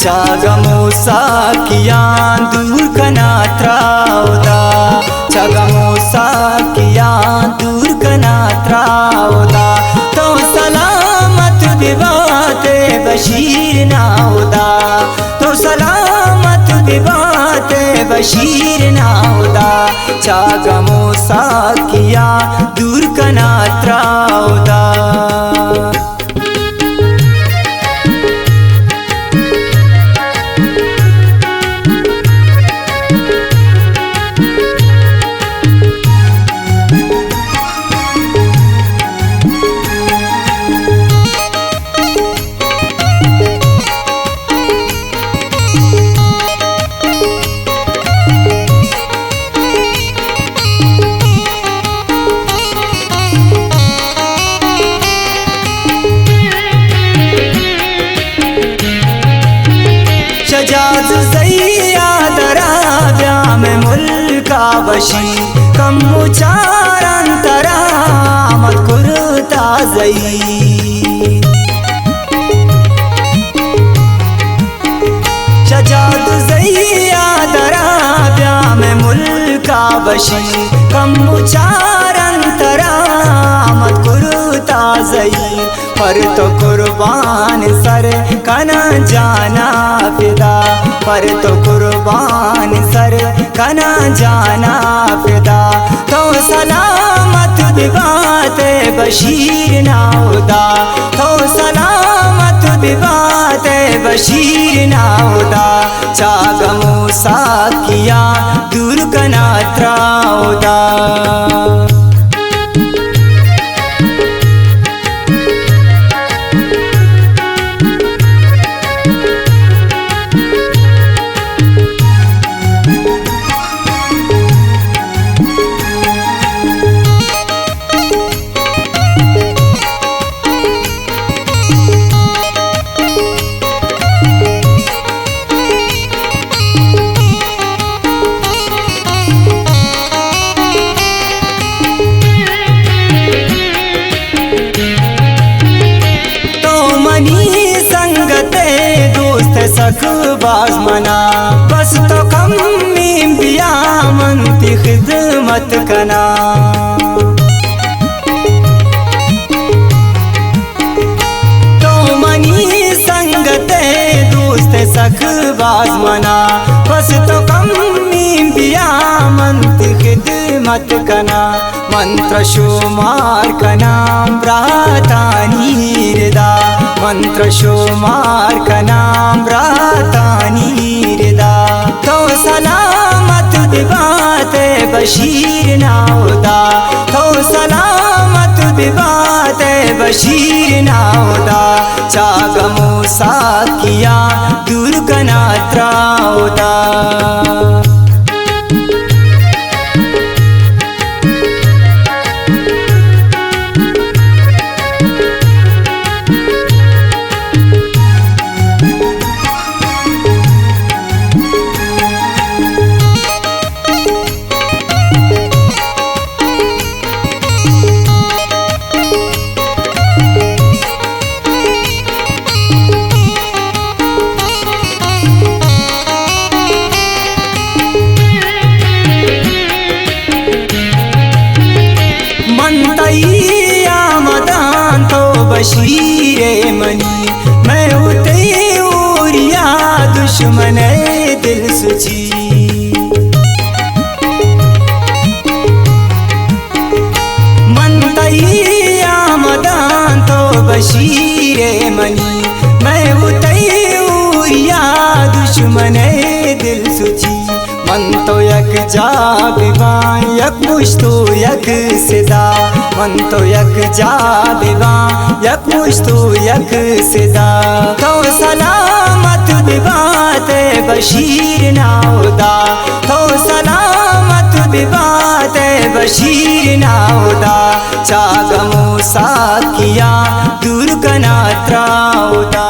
चागमो साकिया दूर कना त्राउदा चागमो साकिया दूर कना त्राउदा तो सलामत दिवाते बशीर नाउदा तो सलामत दिवाते बशीर नाउदा चागमो साकिया दूर कना त्राउदा शजाज ज़ैया दराब्या में मुल्का बशी कम उचारंतरा मत कुरता ज़ई शजाज ज़ैया दराब्या में मुल्का बशी कम उचारंतरा मत कुरता ज़ई पर तो कुर्बान सर कना जाना फिदा पर तो कुर्बान सर कना जाना फिदा तो सलामत दिवाते बशीर नाउदा तो सलामत दिवाते बशीर नाउदा चागमो साकिया दूर कना त्राउदा सकबाज मना बस तो कम बिया मनती खिदमत कना तो मनी संगते दोस्त सकबाज मना बस तो कम बिया मनती खिदमत कना मंत्र शुमार कना प्रातानी हृदा मंत्र शुमार का नाम रातानी हृदा तो सलामत दिवाते बशीर नाउदा तो सलामत दिवाते बशीर नाउदा चागमो साकिया दूर कना त्राउदा बशीरे मनी मैं उते उरिया दुश्मन दिल सुची मन तैया मदान तो बशीरे मनी मैं उते उरिया दुश्मन दिल सुची मन तो यक जा बिवां यक मुश्तो यक सिदा मन तो यक जा बिवां यक मुश्तो यक सिदा तो सलामत दिवाते बशीर नाउदा तो सलामत दिवाते बशीर नाउदा चागमो साकिया दूर कना त्राउदा।